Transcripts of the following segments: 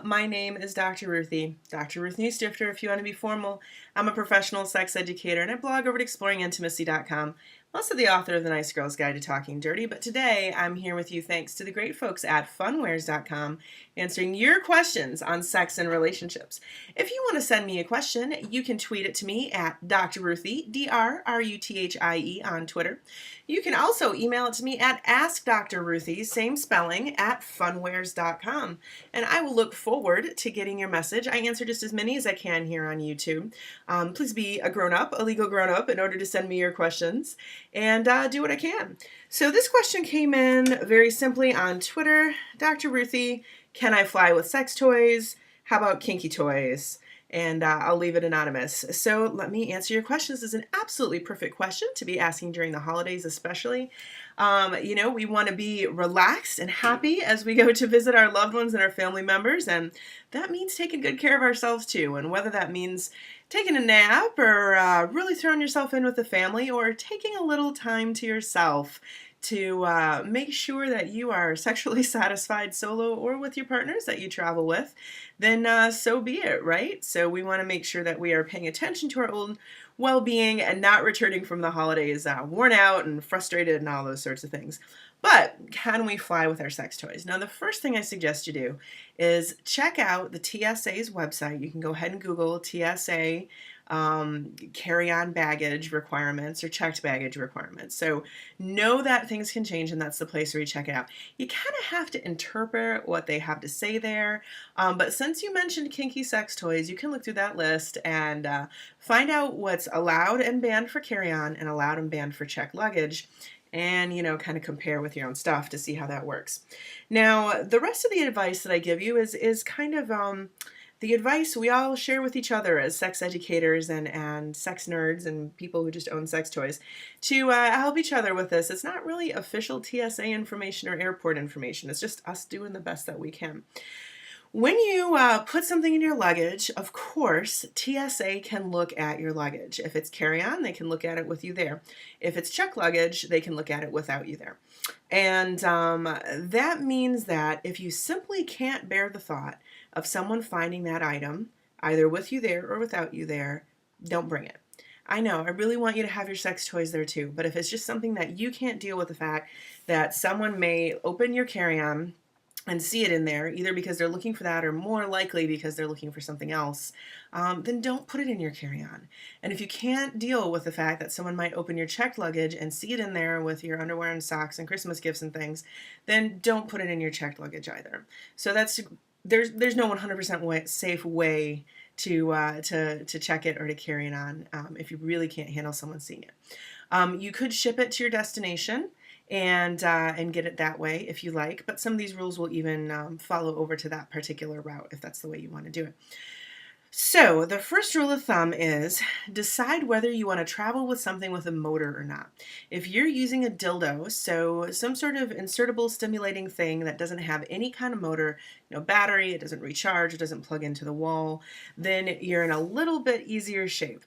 My name is Dr. Ruthie, Dr. Ruthie Stifter if you want to be formal. I'm a professional sex educator and I blog over at exploringintimacy.com. I'm also the author of The Nice Girl's Guide to Talking Dirty, but today I'm here with you thanks to the great folks at funwares.com answering your questions on sex and relationships. If you want to send me a question, you can tweet it to me at Dr. Ruthie, DrRuthie on Twitter. You can also email it to me at AskDrRuthie, same spelling, at funwares.com. And I will look forward to getting your message. I answer just as many as I can here on YouTube. Please be a grown-up, a legal grown-up, in order to send me your questions and do what I can. So this question came in very simply on Twitter. Dr. Ruthie, can I fly with sex toys? How about kinky toys? And I'll leave it anonymous. So let me answer your question. This is an absolutely perfect question to be asking during the holidays especially. We want to be relaxed and happy as we go to visit our loved ones and our family members, and that means taking good care of ourselves too. And whether that means taking a nap or really throwing yourself in with the family or taking a little time to yourself to make sure that you are sexually satisfied solo or with your partners that you travel with, then so be it, right? So we want to make sure that we are paying attention to our own well-being and not returning from the holidays worn out and frustrated and all those sorts of things. But can we fly with our sex toys? Now, the first thing I suggest you do is check out the TSA's website. You can go ahead and Google TSA carry-on baggage requirements or checked baggage requirements. So know that things can change, and that's the place where you check it out. You kind of have to interpret what they have to say there, but since you mentioned kinky sex toys, you can look through that list and find out what's allowed and banned for carry-on and allowed and banned for checked luggage, and kind of compare with your own stuff to see how that works. Now, the rest of the advice that I give you is kind of the advice we all share with each other as sex educators and sex nerds and people who just own sex toys to help each other with this. It's not really official TSA information or airport information. It's just us doing the best that we can. When you put something in your luggage, of course, TSA can look at your luggage. If it's carry-on, they can look at it with you there. If it's checked luggage, they can look at it without you there. And that means that if you simply can't bear the thought of someone finding that item, either with you there or without you there, don't bring it. I know, I really want you to have your sex toys there too, but if it's just something that you can't deal with the fact that someone may open your carry-on and see it in there, either because they're looking for that or more likely because they're looking for something else, then don't put it in your carry-on. And if you can't deal with the fact that someone might open your checked luggage and see it in there with your underwear and socks and Christmas gifts and things, then don't put it in your checked luggage either. So there's no 100% safe way to check it or to carry it on if you really can't handle someone seeing it. You could ship it to your destination and get it that way if you like, but some of these rules will even follow over to that particular route if that's the way you want to do it. So the first rule of thumb is decide whether you want to travel with something with a motor or not. If you're using a dildo, so some sort of insertable stimulating thing that doesn't have any kind of motor, no battery, it doesn't recharge, it doesn't plug into the wall, then you're in a little bit easier shape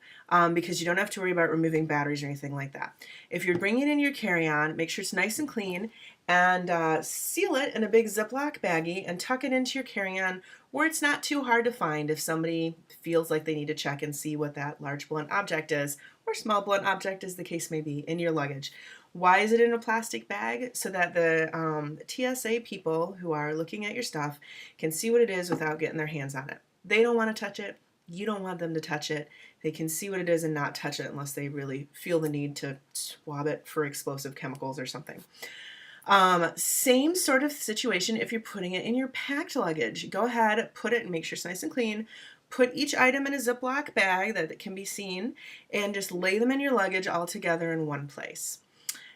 because you don't have to worry about removing batteries or anything like that. If you're bringing it in your carry-on, make sure it's nice and clean and seal it in a big Ziploc baggie and tuck it into your carry-on where it's not too hard to find if somebody feels like they need to check and see what that large blunt object is, or small blunt object as the case may be, in your luggage. Why is it in a plastic bag? So that the TSA people who are looking at your stuff can see what it is without getting their hands on it. They don't want to touch it. You don't want them to touch it. They can see what it is and not touch it unless they really feel the need to swab it for explosive chemicals or something. Same sort of situation if you're putting it in your packed luggage. Go ahead, put it and make sure it's nice and clean. Put each item in a Ziploc bag that can be seen and just lay them in your luggage all together in one place.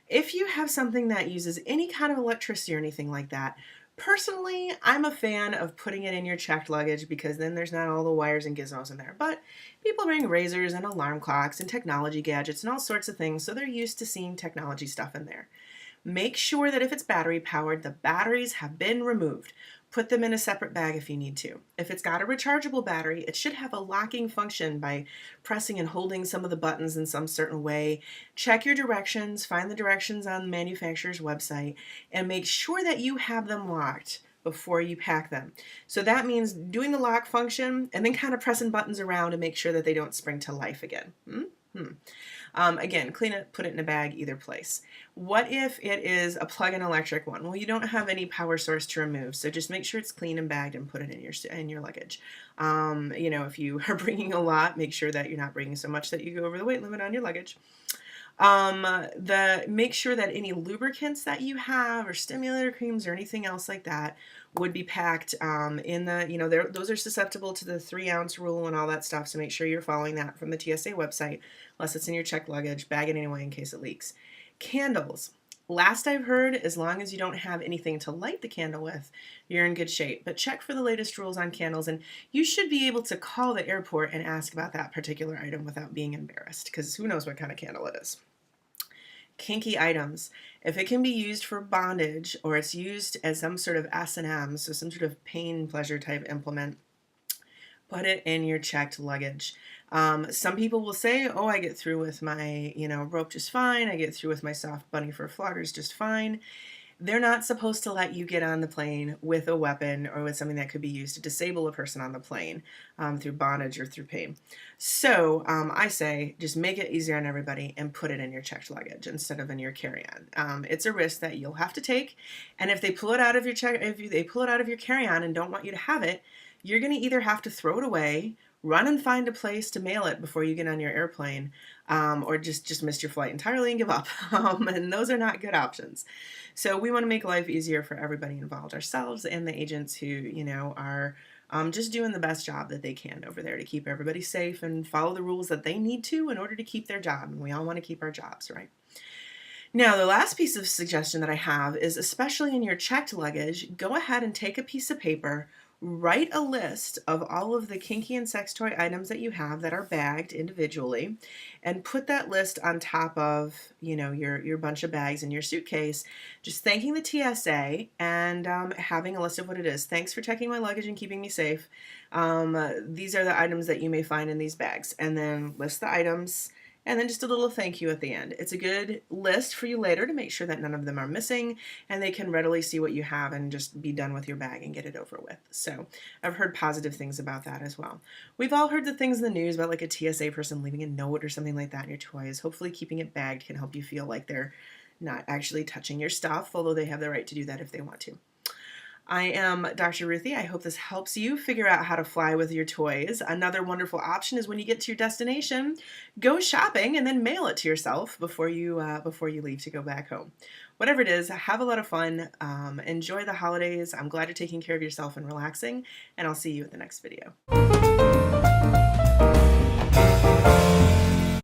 If you have something that uses any kind of electricity or anything like that, personally, I'm a fan of putting it in your checked luggage because then there's not all the wires and gizmos in there. But people bring razors and alarm clocks and technology gadgets and all sorts of things, so they're used to seeing technology stuff in there. Make sure that if it's battery powered, the batteries have been removed. Put them in a separate bag if you need to. If it's got a rechargeable battery, it should have a locking function by pressing and holding some of the buttons in some certain way. Check your directions, find the directions on the manufacturer's website, and make sure that you have them locked before you pack them. So that means doing the lock function and then kind of pressing buttons around to make sure that they don't spring to life again. Again, clean it, put it in a bag, either place. What if it is a plug-in electric one? Well, you don't have any power source to remove, so just make sure it's clean and bagged and put it in your luggage. You know, if you are bringing a lot, make sure that you're not bringing so much that you go over the weight limit on your luggage. Make sure that any lubricants that you have or stimulator creams or anything else like that would be packed in the, you know, those are susceptible to the 3-ounce rule and all that stuff, so make sure you're following that from the TSA website, unless it's in your checked luggage. Bag it anyway in case it leaks. Candles. Last I've heard, as long as you don't have anything to light the candle with, you're in good shape. But check for the latest rules on candles, and you should be able to call the airport and ask about that particular item without being embarrassed, because who knows what kind of candle it is. Kinky items. If it can be used for bondage or it's used as some sort of S&M, so some sort of pain pleasure type implement, put it in your checked luggage. Some people will say, oh, I get through with my, you know, rope just fine. I get through with my soft bunny fur floggers just fine. They're not supposed to let you get on the plane with a weapon or with something that could be used to disable a person on the plane through bondage or through pain. So I say just make it easier on everybody and put it in your checked luggage instead of in your carry-on. It's a risk that you'll have to take, and if they pull it out of your they pull it out of your carry-on and don't want you to have it, you're going to either have to throw it away, run and find a place to mail it before you get on your airplane, or just miss your flight entirely and give up. And those are not good options. So we want to make life easier for everybody involved, ourselves and the agents who, you know, are just doing the best job that they can over there to keep everybody safe and follow the rules that they need to in order to keep their job. And we all want to keep our jobs, right? Now, the last piece of suggestion that I have is, especially in your checked luggage, go ahead and take a piece of paper, write a list of all of the kinky and sex toy items that you have that are bagged individually, and put that list on top of, you know, your bunch of bags in your suitcase, just thanking the TSA and having a list of what it is. Thanks for checking my luggage and keeping me safe. These are the items that you may find in these bags, and then list the items. And then just a little thank you at the end. It's a good list for you later to make sure that none of them are missing and they can readily see what you have and just be done with your bag and get it over with. So I've heard positive things about that as well. We've all heard the things in the news about like a TSA person leaving a note or something like that in your toys. Hopefully keeping it bagged can help you feel like they're not actually touching your stuff, although they have the right to do that if they want to. I am Dr. Ruthie. I hope this helps you figure out how to fly with your toys. Another wonderful option is when you get to your destination, go shopping and then mail it to yourself before you leave to go back home. Whatever it is, have a lot of fun. Enjoy the holidays. I'm glad you're taking care of yourself and relaxing, and I'll see you at the next video.